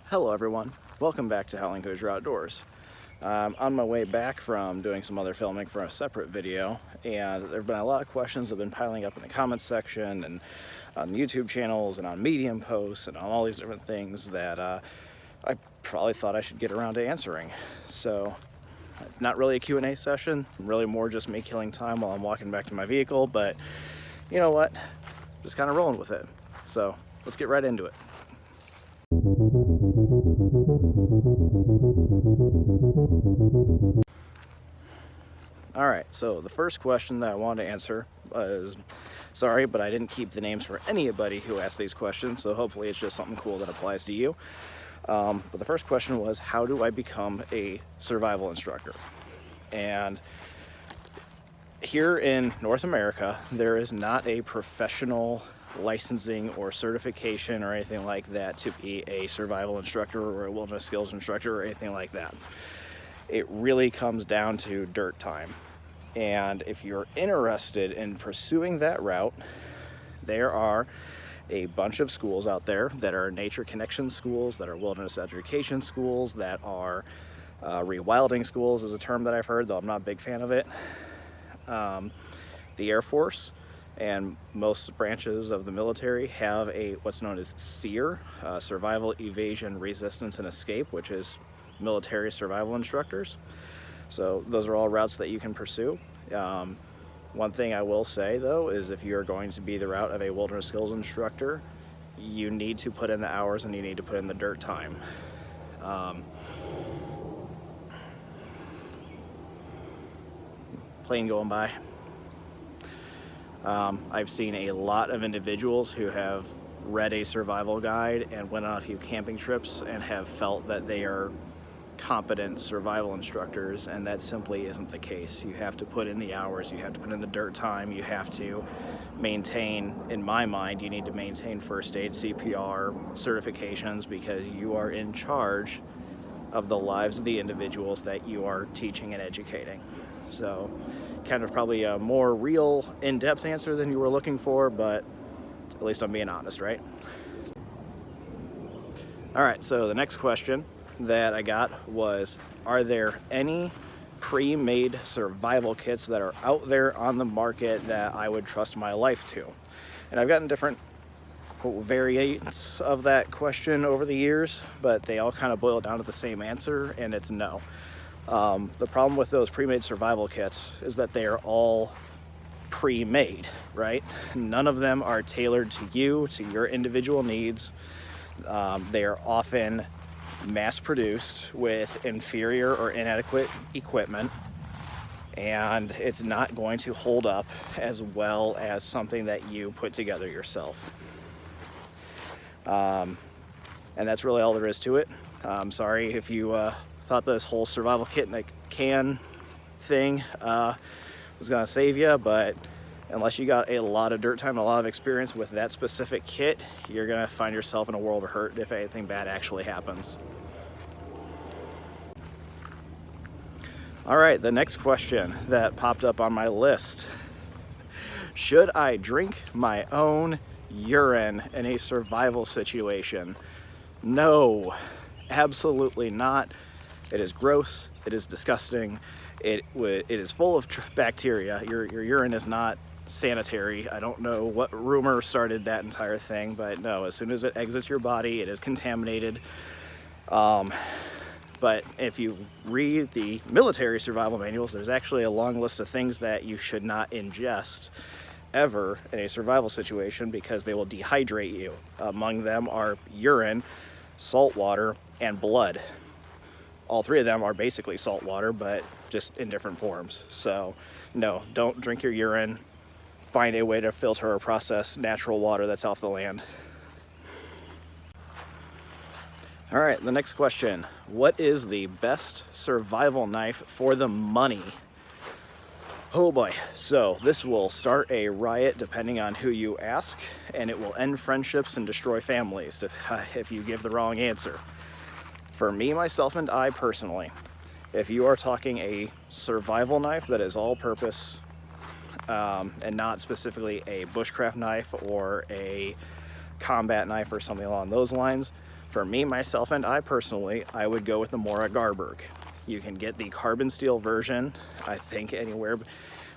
Hello everyone, welcome back to Howling Hoosier Outdoors. I'm on my way back from doing some other filming for a separate video, and there have been a lot of questions that have been piling up in the comments section and on YouTube channels and on Medium posts and on all these different things that I probably thought I should get around to answering. So, not really a Q&A session, really more just me killing time while I'm walking back to my vehicle, but you know what, just kind of rolling with it. So, let's get right into it. Alright, so the first question that I wanted to answer was, sorry, but I didn't keep the names for anybody who asked these questions, so hopefully it's just something cool that applies to you. But the first question was, how do I become a survival instructor? And here in North America, there is not a professional licensing or certification or anything like that to be a survival instructor or a wilderness skills instructor or anything like that. It really comes down to dirt time. And if you're interested in pursuing that route, there are a bunch of schools out there that are nature connection schools, that are wilderness education schools, that are rewilding schools is a term that I've heard, though I'm not a big fan of it. The Air Force and most branches of the military have what's known as SERE, Survival, Evasion, Resistance, and Escape, which is military survival instructors. So those are all routes that you can pursue. One thing I will say though is if you're going to be the route of a wilderness skills instructor, you need to put in the hours and you need to put in the dirt time. Plane going by. I've seen a lot of individuals who have read a survival guide and went on a few camping trips and have felt that they are competent survival instructors, and that simply isn't the case. You have to put in the hours, you have to put in the dirt time, you have to maintain, in my mind, you need to maintain first aid, CPR certifications, because you are in charge of the lives of the individuals that you are teaching and educating. So kind of probably a more real, in-depth answer than you were looking for, but at least I'm being honest, right? All right, so the next question that I got was, are there any pre-made survival kits that are out there on the market that I would trust my life to? And I've gotten different variants of that question over the years, but they all kind of boil down to the same answer, and it's no. The problem with those pre-made survival kits is that they are all pre-made, right? None of them are tailored to you, to your individual needs. They are often mass-produced with inferior or inadequate equipment, and it's not going to hold up as well as something that you put together yourself. And that's really all there is to it. I'm sorry if you thought this whole survival kit in a can thing was gonna save you, but unless you got a lot of dirt time, a lot of experience with that specific kit, you're gonna find yourself in a world of hurt if anything bad actually happens. All right, the next question that popped up on my list. Should I drink my own urine in a survival situation? No, absolutely not. It is gross, it is disgusting, it is full of bacteria. Your urine is not sanitary. I don't know what rumor started that entire thing, but no, as soon as it exits your body, it is contaminated. But if you read the military survival manuals, there's actually a long list of things that you should not ingest ever in a survival situation because they will dehydrate you. Among them are urine, salt water, and blood. All three of them are basically salt water, but just in different forms. So no, don't drink your urine. Find a way to filter or process natural water that's off the land. All right, the next question. What is the best survival knife for the money? Oh boy, so this will start a riot depending on who you ask, and it will end friendships and destroy families if you give the wrong answer. For me, myself, and I personally, if you are talking a survival knife that is all-purpose and not specifically a bushcraft knife or a combat knife or something along those lines, For me, myself, and I personally, I would go with the Mora Garberg. You can get the carbon steel version, I think anywhere.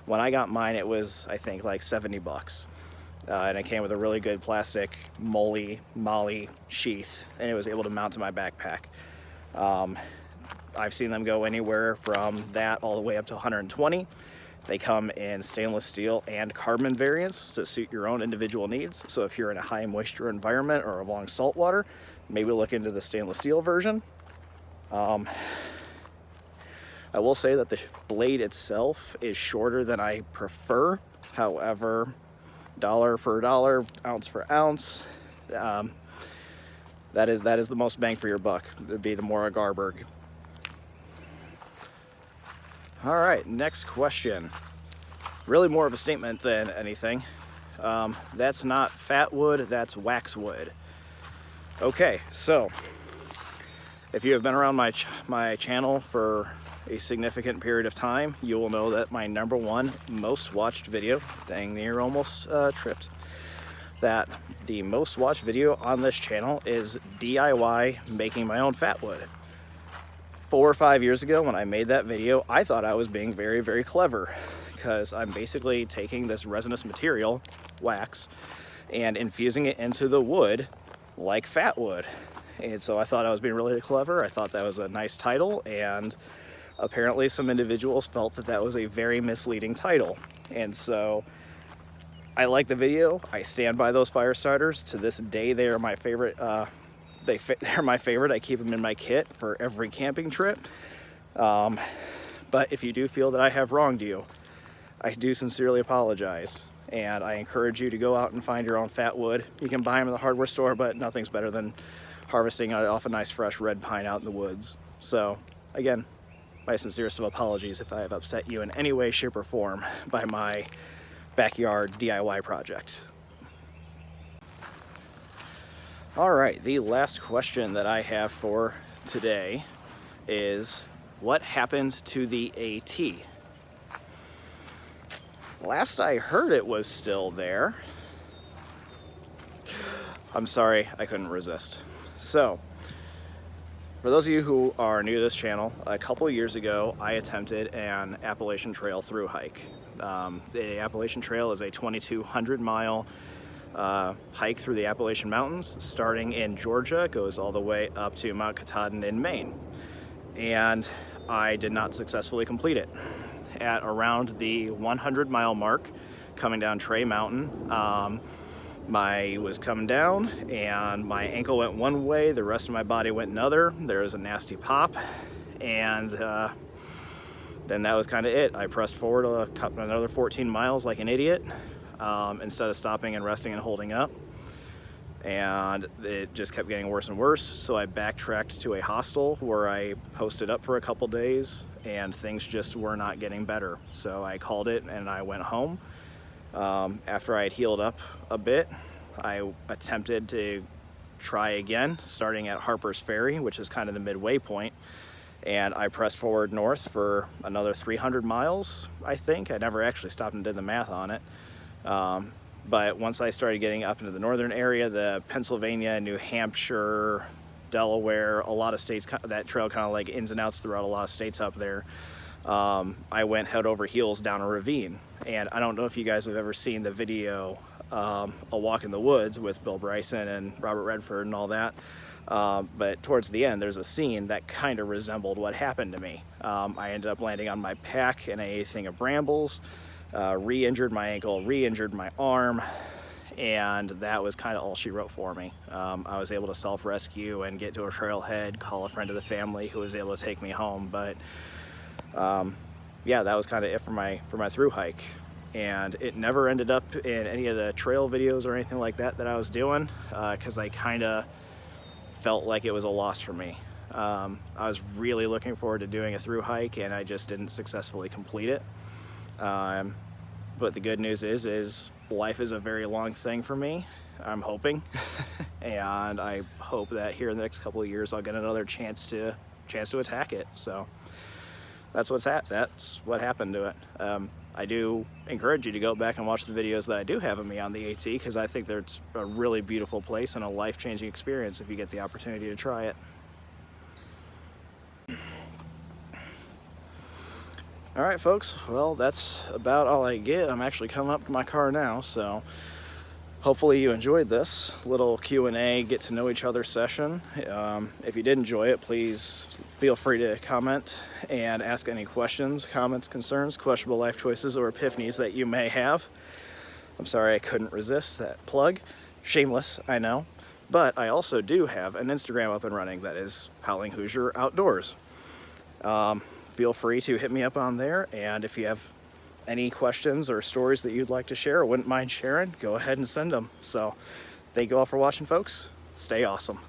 When I got mine, it was, I think, like 70 bucks. And it came with a really good plastic moly sheath, and it was able to mount to my backpack. I've seen them go anywhere from that all the way up to 120. They come in stainless steel and carbon variants to suit your own individual needs. So if you're in a high moisture environment or along salt water, maybe look into the stainless steel version. I will say that the blade itself is shorter than I prefer. However, dollar for dollar, ounce for ounce, that is the most bang for your buck. It would be the Mora Garberg. All right, next question. Really more of a statement than anything. That's not fat wood, that's waxwood. Okay, so if you have been around my channel for a significant period of time, you will know that my #1 most watched video, dang near almost tripped, that the most watched video on this channel is DIY making my own fat wood. 4 or 5 years ago when I made that video, I thought I was being very, very clever, because I'm basically taking this resinous material, wax, and infusing it into the wood like fat wood. And so I thought I was being really clever. I thought that was a nice title, and apparently some individuals felt that that was a very misleading title. And so I like the video. I stand by those fire starters. To this day, they are my favorite. They're my favorite. I keep them in my kit for every camping trip. But if you do feel that I have wronged you, I do sincerely apologize. And I encourage you to go out and find your own fat wood. You can buy them in the hardware store, but nothing's better than harvesting off a nice fresh red pine out in the woods. So again, my sincerest of apologies if I have upset you in any way, shape, or form by my backyard DIY project. All right, the last question that I have for today is, what happened to the AT? Last I heard, it was still there. I'm sorry, I couldn't resist. So, for those of you who are new to this channel, a couple years ago, I attempted an Appalachian Trail thru hike. The Appalachian Trail is a 2,200 mile hike through the Appalachian Mountains, starting in Georgia, goes all the way up to Mount Katahdin in Maine. And I did not successfully complete it. At around the 100 mile mark, coming down Trey Mountain, I was coming down and my ankle went one way, the rest of my body went another. There was a nasty pop, and then that was kind of it. I pressed forward another 14 miles like an idiot, instead of stopping and resting and holding up. And it just kept getting worse and worse. So I backtracked to a hostel where I posted up for a couple days, and things just were not getting better. So I called it and I went home. After I had healed up a bit, I attempted to try again, starting at Harper's Ferry, which is kind of the midway point. And I pressed forward north for another 300 miles, I think. I never actually stopped and did the math on it. But once I started getting up into the northern area, the Pennsylvania, New Hampshire, Delaware, a lot of states, that trail kind of like ins and outs throughout a lot of states up there, I went head over heels down a ravine. And I don't know if you guys have ever seen the video, A Walk in the Woods with Bill Bryson and Robert Redford and all that. But towards the end, there's a scene that kind of resembled what happened to me. I ended up landing on my pack in a thing of brambles. Re-injured my ankle, re-injured my arm, and that was kind of all she wrote for me. I was able to self-rescue and get to a trailhead, call a friend of the family who was able to take me home, but yeah, that was kind of it for my thru hike. And it never ended up in any of the trail videos or anything like that I was doing, because I kind of felt like it was a loss for me. I was really looking forward to doing a thru hike, and I just didn't successfully complete it. But the good news is life is a very long thing for me, I'm hoping. And I hope that here in the next couple of years I'll get another chance to attack it. So that's what happened to it. I do encourage you to go back and watch the videos that I do have of me on the AT, because I think it's a really beautiful place and a life-changing experience if you get the opportunity to try it. Alright folks, well that's about all I get. I'm actually coming up to my car now, so hopefully you enjoyed this little Q&A, get to know each other session. If you did enjoy it, please feel free to comment and ask any questions, comments, concerns, questionable life choices, or epiphanies that you may have. I'm sorry I couldn't resist that plug. Shameless, I know. But I also do have an Instagram up and running that is Howling Hoosier Outdoors. Feel free to hit me up on there, and if you have any questions or stories that you'd like to share or wouldn't mind sharing, go ahead and send them. So thank you all for watching, folks. Stay awesome.